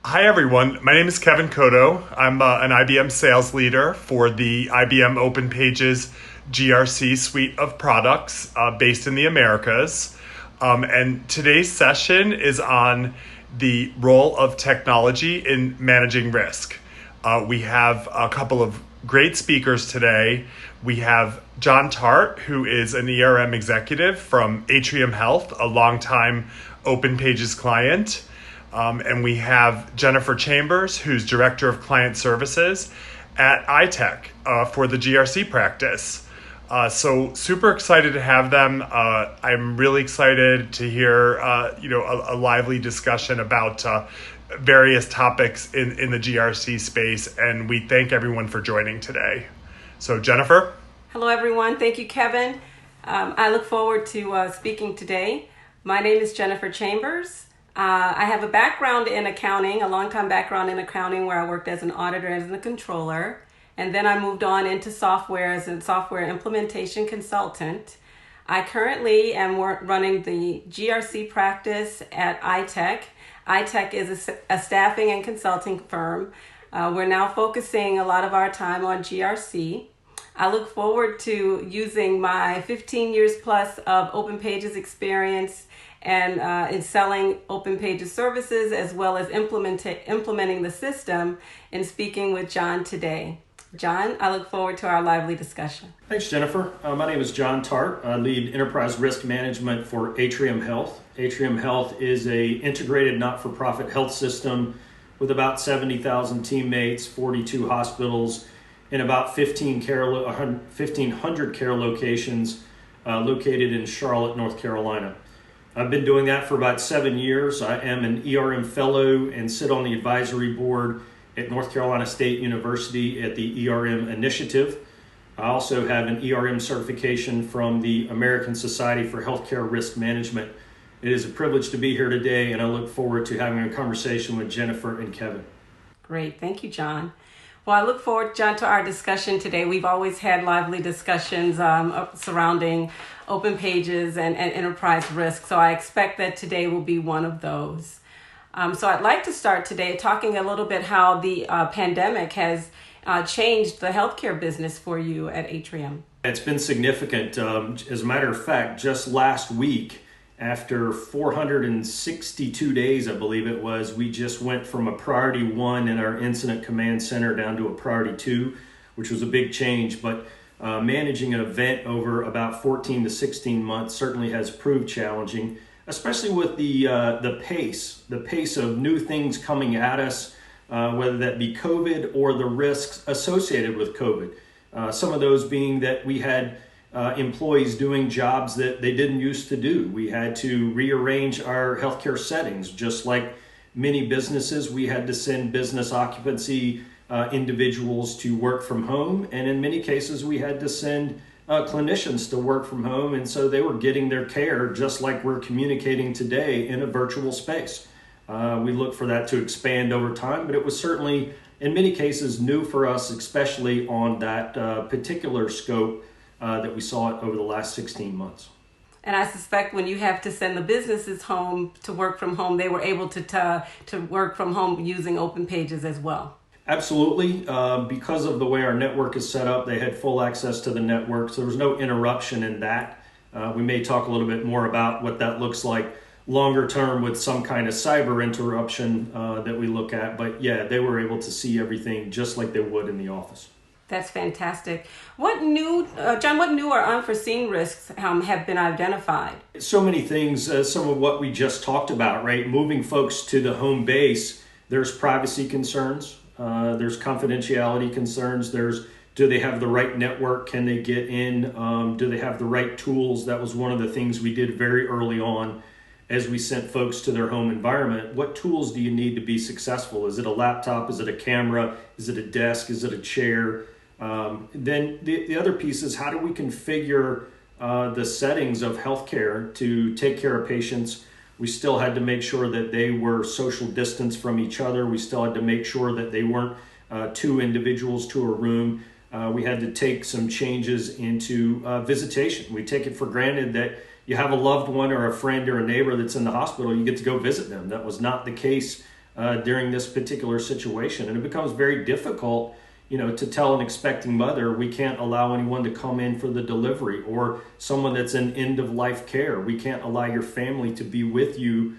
Hi, everyone. My name is Kevin Cotto. I'm an IBM sales leader for the IBM OpenPages GRC suite of products based in the Americas. And today's session is on the role of technology in managing risk. We have a couple of great speakers today. We have John Tart, who is an ERM executive from Atrium Health, a longtime OpenPages client. And we have Jennifer Chambers, who's Director of Client Services at iTech for the GRC practice. So super excited to have them. I'm really excited to hear a lively discussion about various topics in the GRC space. And we thank everyone for joining today. So Jennifer? Hello, everyone. Thank you, Kevin. I look forward to speaking today. My name is Jennifer Chambers. I have a background in accounting, a long-time background in accounting where I worked as an auditor and as a controller. And then I moved on into software as a software implementation consultant. I currently am running the GRC practice at iTech. iTech is a staffing and consulting firm. We're now focusing a lot of our time on GRC. I look forward to using my 15 years plus of OpenPages experience and in selling OpenPages services, as well as implementing the system, and speaking with John today. John, I look forward to our lively discussion. Thanks, Jennifer. My name is John Tart. I lead enterprise risk management for Atrium Health. Atrium Health is a integrated not-for-profit health system with about 70,000 teammates, 42 hospitals, and about 1,500 care locations located in Charlotte, North Carolina. I've been doing that for about 7 years. I am an ERM fellow and sit on the advisory board at North Carolina State University at the ERM Initiative. I also have an ERM certification from the American Society for Healthcare Risk Management. It is a privilege to be here today, and I look forward to having a conversation with Jennifer and Kevin. Great. Thank you, John. Well, I look forward, John, to our discussion today. We've always had lively discussions surrounding OpenPages and enterprise risk, so I expect that today will be one of those. So I'd like to start today talking a little bit how the pandemic has changed the healthcare business for you at Atrium. It's been significant. As a matter of fact, just last week, after 462 days, I believe it was, we just went from a priority 1 in our incident command center down to a priority 2, which was a big change. But managing an event over about 14 to 16 months certainly has proved challenging, especially with the pace of new things coming at us, whether that be COVID or the risks associated with COVID. Some of those being that we had employees doing jobs that they didn't used to do. We had to rearrange our healthcare settings. Just like many businesses, we had to send business occupancy individuals to work from home. And in many cases, we had to send clinicians to work from home. And so they were getting their care just like we're communicating today in a virtual space. We look for that to expand over time, but it was certainly, in many cases, new for us, especially on that particular scope that we saw it over the last 16 months. And I suspect when you have to send the businesses home to work from home, they were able to work from home using OpenPages as well. Absolutely. Because of the way our network is set up, they had full access to the network, so there was no interruption in that. We may talk a little bit more about what that looks like longer term with some kind of cyber interruption that we look at. But yeah, they were able to see everything just like they would in the office. That's fantastic. John, what new or unforeseen risks have been identified? So many things, some of what we just talked about, right? Moving folks to the home base, there's privacy concerns, there's confidentiality concerns, do they have the right network? Can they get in? Do they have the right tools? That was one of the things we did very early on as we sent folks to their home environment. What tools do you need to be successful? Is it a laptop? Is it a camera? Is it a desk? Is it a chair? Then the other piece is, how do we configure the settings of healthcare to take care of patients? We still had to make sure that they were social distance from each other. We still had to make sure that they weren't two individuals to a room. We had to take some changes into visitation. We take it for granted that you have a loved one or a friend or a neighbor that's in the hospital, you get to go visit them. That was not the case during this particular situation. And it becomes very difficult, to tell an expecting mother, we can't allow anyone to come in for the delivery, or someone that's in end of life care. We can't allow your family to be with you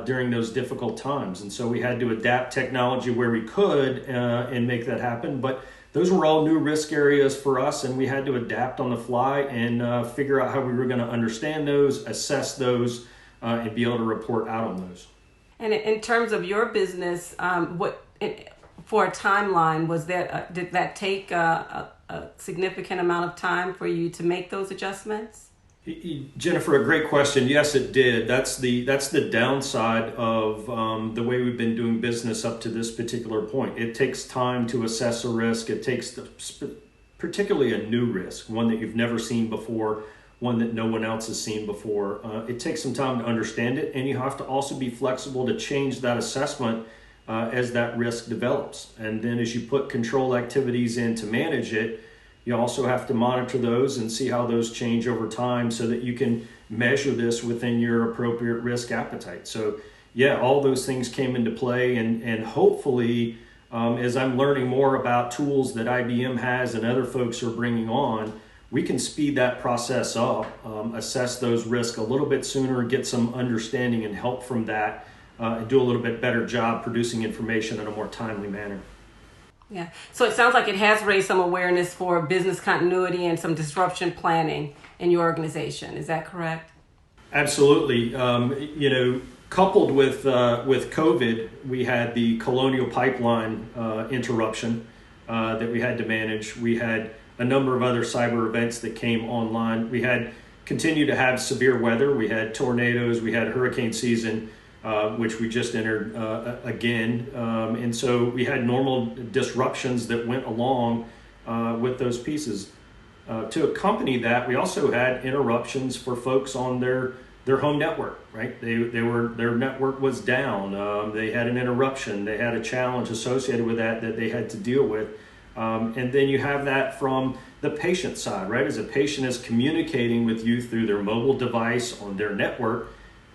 during those difficult times. And so we had to adapt technology where we could and make that happen. But those were all new risk areas for us, and we had to adapt on the fly and figure out how we were going to understand those, assess those, and be able to report out on those. And in terms of your business, for a timeline, did that take a significant amount of time for you to make those adjustments? Jennifer, a great question. Yes, it did. That's the downside of the way we've been doing business up to this particular point. It takes time to assess a risk. It takes particularly a new risk, one that you've never seen before, one that no one else has seen before. It takes some time to understand it, and you have to also be flexible to change that assessment as that risk develops. And then as you put control activities in to manage it, you also have to monitor those and see how those change over time so that you can measure this within your appropriate risk appetite. So yeah, all those things came into play, and hopefully as I'm learning more about tools that IBM has and other folks are bringing on, we can speed that process up, assess those risks a little bit sooner, get some understanding and help from that, and do a little bit better job producing information in a more timely manner. Yeah. So it sounds like it has raised some awareness for business continuity and some disruption planning in your organization. Is that correct? Absolutely. Coupled with COVID, we had the Colonial Pipeline interruption that we had to manage. We had a number of other cyber events that came online. We had continued to have severe weather. We had tornadoes. We had hurricane season, which we just entered again. And so we had normal disruptions that went along with those pieces. To accompany that, we also had interruptions for folks on their home network, right? Their network was down. They had an interruption. They had a challenge associated with that they had to deal with. And then you have that from the patient side, right? As a patient is communicating with you through their mobile device on their network,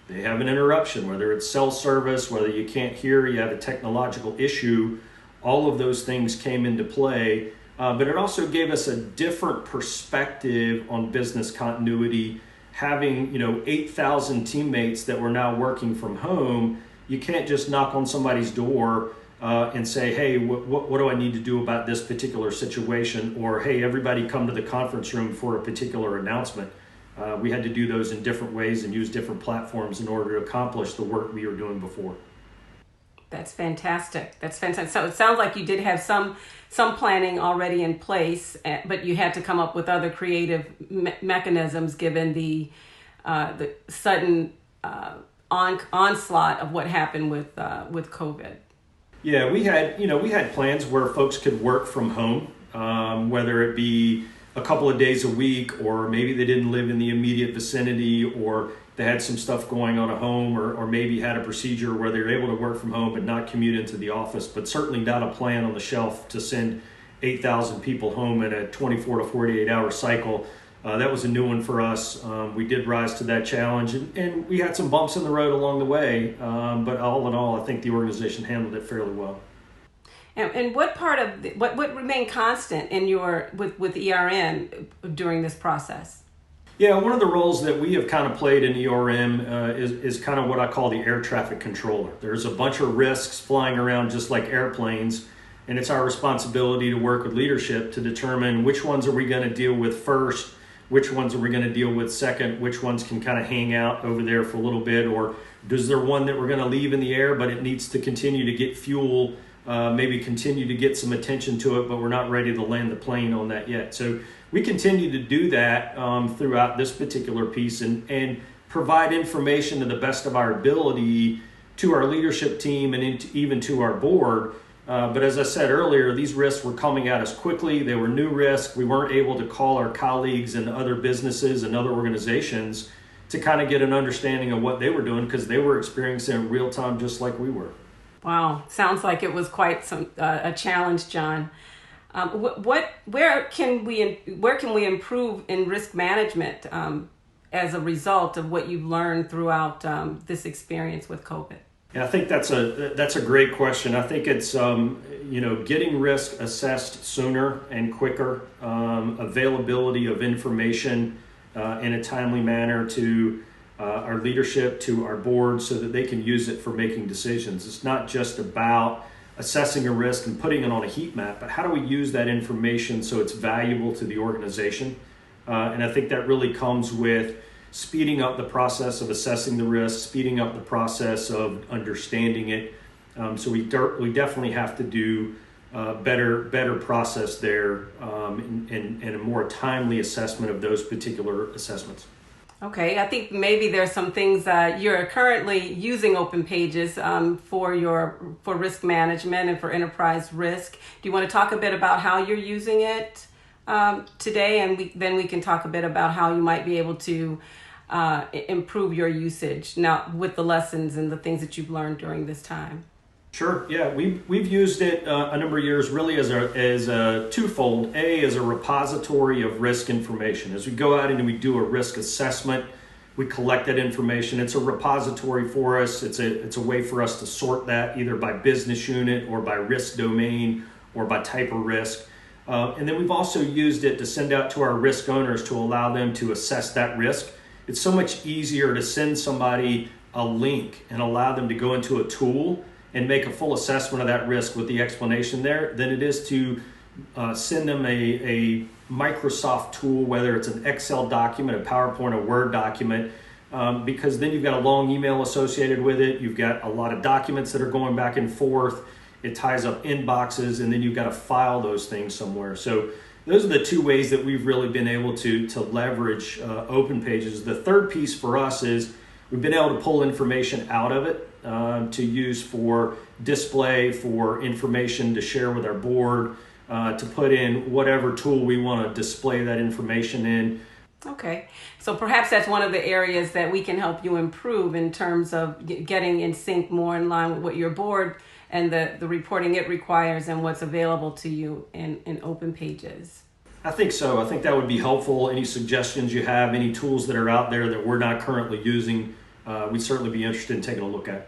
they have an interruption, whether it's cell service, whether you can't hear, you have a technological issue. All of those things came into play, but it also gave us a different perspective on business continuity. Having 8,000 teammates that were now working from home, you can't just knock on somebody's door and say, hey, what do I need to do about this particular situation? Or, hey, everybody come to the conference room for a particular announcement. We had to do those in different ways and use different platforms in order to accomplish the work we were doing before. That's fantastic. So it sounds like you did have some planning already in place, but you had to come up with other creative mechanisms given the sudden onslaught of what happened with COVID. Yeah, we had plans where folks could work from home, whether it be a couple of days a week, or maybe they didn't live in the immediate vicinity, or they had some stuff going on at home, or maybe had a procedure where they were able to work from home but not commute into the office, but certainly not a plan on the shelf to send 8,000 people home in a 24 to 48 hour cycle. That was a new one for us. We did rise to that challenge, and we had some bumps in the road along the way, but all in all, I think the organization handled it fairly well. And what part of what remained constant in your with ERM during this process? Yeah, one of the roles that we have kind of played in ERM is kind of what I call the air traffic controller. There's a bunch of risks flying around just like airplanes, and it's our responsibility to work with leadership to determine which ones are we going to deal with first, which ones are we going to deal with second, which ones can kind of hang out over there for a little bit, or is there one that we're going to leave in the air but it needs to continue to get fuel, maybe continue to get some attention to it, but we're not ready to land the plane on that yet. So we continue to do that throughout this particular piece and provide information to the best of our ability to our leadership team and even to our board. But as I said earlier, these risks were coming at us quickly. They were new risks. We weren't able to call our colleagues in other businesses and other organizations to kind of get an understanding of what they were doing, because they were experiencing it in real time just like we were. Wow, sounds like it was quite a challenge, John. Where can we improve in risk management as a result of what you've learned throughout this experience with COVID? Yeah, I think that's a great question. I think it's getting risk assessed sooner and quicker, availability of information in a timely manner to our leadership, to our board, so that they can use it for making decisions. It's not just about assessing a risk and putting it on a heat map, but how do we use that information so it's valuable to the organization? And I think that really comes with speeding up the process of assessing the risk, speeding up the process of understanding it. So we definitely have to do better process there, and a more timely assessment of those particular assessments. Okay, I think maybe there's some things you're currently using OpenPages for risk management and for enterprise risk. Do you want to talk a bit about how you're using it today, and then we can talk a bit about how you might be able to improve your usage now with the lessons and the things that you've learned during this time? Sure. Yeah, we've used it a number of years, really as a twofold. A, as a repository of risk information. As we go out and we do a risk assessment, we collect that information. It's a repository for us. It's a way for us to sort that either by business unit or by risk domain or by type of risk. And then we've also used it to send out to our risk owners to allow them to assess that risk. It's so much easier to send somebody a link and allow them to go into a tool and make a full assessment of that risk with the explanation there than it is to send them a Microsoft tool, whether it's an Excel document, a PowerPoint, a Word document, because then you've got a long email associated with it. You've got a lot of documents that are going back and forth. It ties up inboxes, and then you've got to file those things somewhere. So those are the two ways that we've really been able to leverage OpenPages. The third piece for us is we've been able to pull information out of it to use for display, for information to share with our board, to put in whatever tool we want to display that information in. Okay, so perhaps that's one of the areas that we can help you improve in terms of getting in sync more in line with what your board and the reporting it requires and what's available to you in OpenPages. I think so. I think that would be helpful. Any suggestions you have, any tools that are out there that we're not currently using, we'd certainly be interested in taking a look at.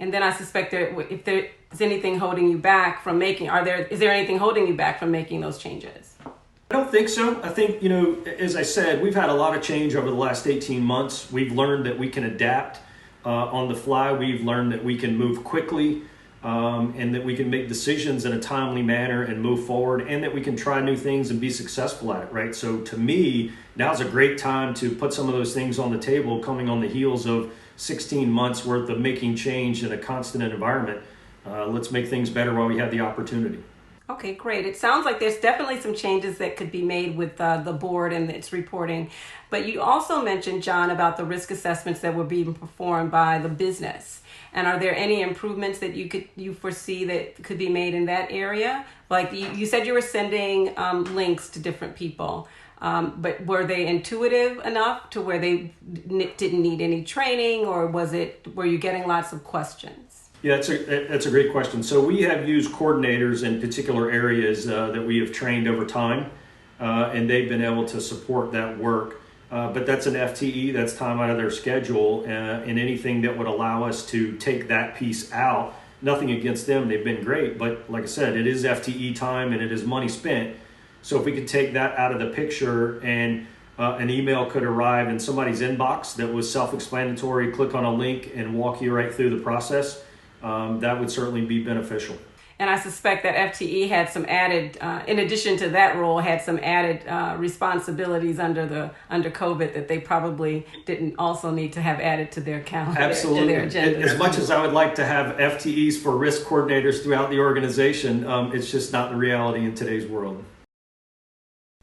And then I suspect that if there's anything holding you back from is there anything holding you back from making those changes? I don't think so. I think, as I said, we've had a lot of change over the last 18 months. We've learned that we can adapt on the fly. We've learned that we can move quickly, and that we can make decisions in a timely manner and move forward, and that we can try new things and be successful at it, right? So to me, now's a great time to put some of those things on the table, coming on the heels of 16 months worth of making change in a constant environment. Let's make things better while we have the opportunity. Okay, great. It sounds like there's definitely some changes that could be made with the board and its reporting. But you also mentioned, John, about the risk assessments that were being performed by the business. And are there any improvements that you foresee that could be made in that area? Like you said you were sending links to different people, but were they intuitive enough to where they didn't need any training, or were you getting lots of questions? Yeah, that's a great question. So we have used coordinators in particular areas that we have trained over time, and they've been able to support that work. But that's an FTE, that's time out of their schedule, and anything that would allow us to take that piece out, nothing against them, they've been great. But like I said, it is FTE time and it is money spent. So if we could take that out of the picture and an email could arrive in somebody's inbox that was self-explanatory, click on a link and walk you right through the process, that would certainly be beneficial. And I suspect that FTE had some added, in addition to that role, had some added responsibilities under COVID that they probably didn't also need to have added to their calendar. Absolutely. To their agenda. As much as I would like to have FTEs for risk coordinators throughout the organization, it's just not the reality in today's world.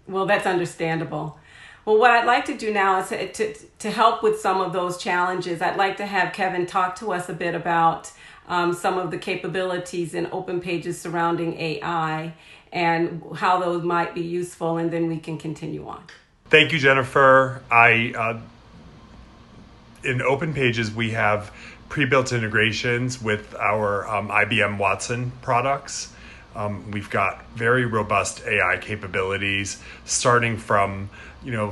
Well, that's understandable. Well, what I'd like to do now is to help with some of those challenges. I'd like to have Kevin talk to us a bit about some of the capabilities in OpenPages surrounding AI and how those might be useful, and then we can continue on. Thank you, Jennifer. In OpenPages, we have pre-built integrations with our IBM Watson products. We've got very robust AI capabilities, starting from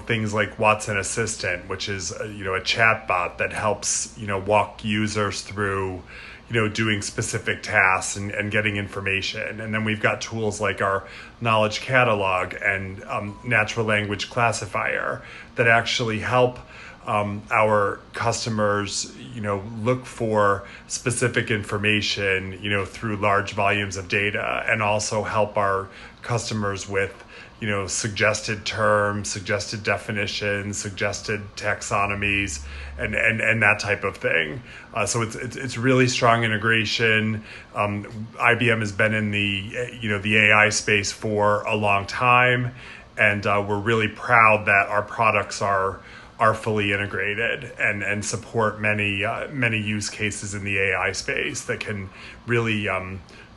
things like Watson Assistant, which is a chat bot that helps walk users through doing specific tasks and getting information. And then we've got tools like our knowledge catalog and natural language classifier that actually help our customers, look for specific information, through large volumes of data, and also help our customers with, suggested terms, suggested definitions, suggested taxonomies, and that type of thing. So it's really strong integration. IBM has been in the AI space for a long time, and we're really proud that our products are fully integrated and support many use cases in the AI space that can really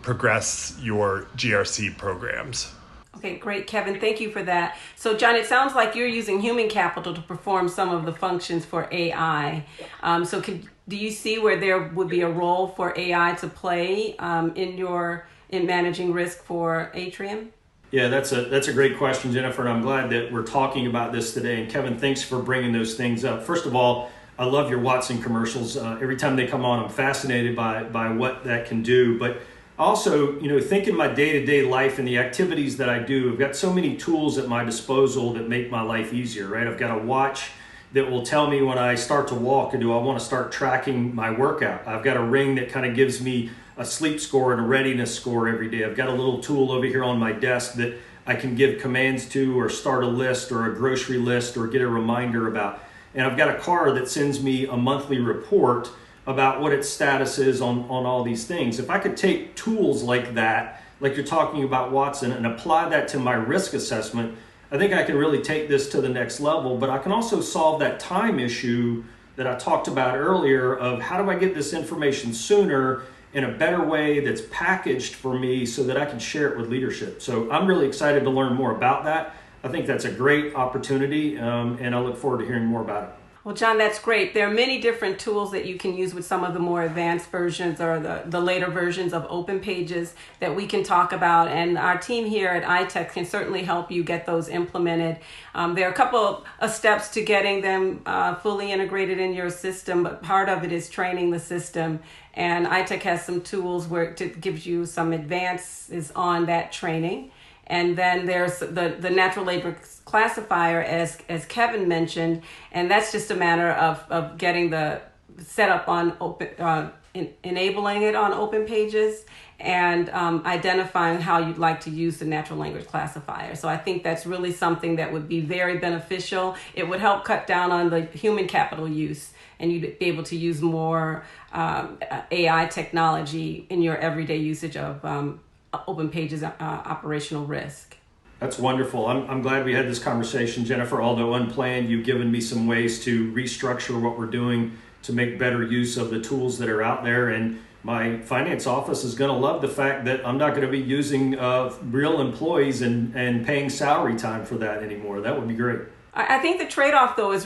progress your GRC programs. Okay, great, Kevin. Thank you for that. So, John, it sounds like you're using human capital to perform some of the functions for AI. Do you see where there would be a role for AI to play in managing risk for Atrium? Yeah, that's a great question, Jennifer, and I'm glad that we're talking about this today. And Kevin, thanks for bringing those things up. First of all, I love your Watson commercials. Every time they come on, I'm fascinated by what that can do. But also, think in my day-to-day life and the activities that I do. I've got so many tools at my disposal that make my life easier, right? I've got a watch that will tell me when I start to walk, and do I want to start tracking my workout? I've got a ring that kind of gives me a sleep score and a readiness score every day. I've got a little tool over here on my desk that I can give commands to, or start a list or a grocery list, or get a reminder about. And I've got a car that sends me a monthly report about what its status is on all these things. If I could take tools like that, like you're talking about Watson, and apply that to my risk assessment, I think I can really take this to the next level. But I can also solve that time issue that I talked about earlier of how do I get this information sooner in a better way that's packaged for me so that I can share it with leadership. So I'm really excited to learn more about that. I think that's a great opportunity, and I look forward to hearing more about it. Well, John, that's great. There are many different tools that you can use with some of the more advanced versions or the later versions of OpenPages that we can talk about. And our team here at iTech can certainly help you get those implemented. There are a couple of steps to getting them fully integrated in your system, but part of it is training the system. And iTech has some tools where it gives you some advances on that training. And then there's the natural language classifier, as Kevin mentioned, and that's just a matter of getting the setup on enabling it on OpenPages and identifying how you'd like to use the natural language classifier. So I think that's really something that would be very beneficial. It would help cut down on the human capital use, and you'd be able to use more AI technology in your everyday usage of OpenPages operational risk. That's wonderful. I'm glad we had this conversation, Jennifer. Although unplanned, you've given me some ways to restructure what we're doing to make better use of the tools that are out there. And my finance office is going to love the fact that I'm not going to be using real employees and paying salary time for that anymore. That would be great. I think the trade-off, though, is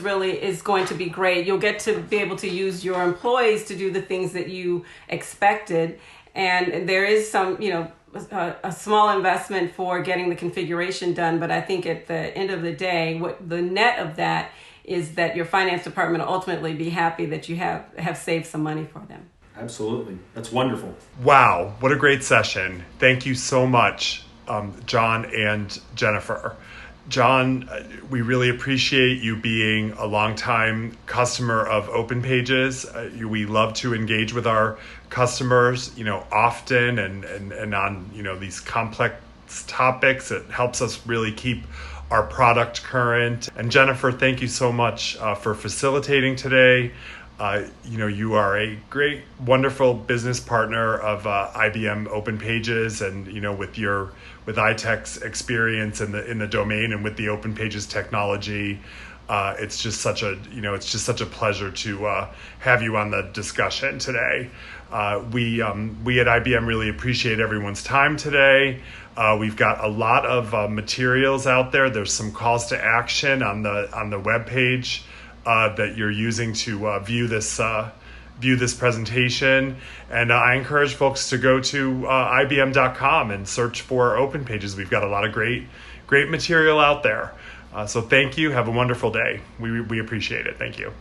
going to be great. You'll get to be able to use your employees to do the things that you expected. And there is some, a small investment for getting the configuration done. But I think at the end of the day, what the net of that is that your finance department will ultimately be happy that you have saved some money for them. Absolutely. That's wonderful. Wow, what a great session. Thank you so much, John and Jennifer. John, we really appreciate you being a longtime customer of OpenPages. We love to engage with our customers, often and on, these complex topics. It helps us really keep our product current. And Jennifer, thank you so much for facilitating today. You are a great, wonderful business partner of IBM OpenPages, and with iTech's experience in the domain and with the OpenPages technology, it's just such a pleasure to have you on the discussion today. We at IBM really appreciate everyone's time today. We've got a lot of materials out there. There's some calls to action on the webpage that you're using to view this view this presentation. And I encourage folks to go to IBM.com and search for OpenPages. We've got a lot of great material out there. So thank you. Have a wonderful day. We appreciate it. Thank you.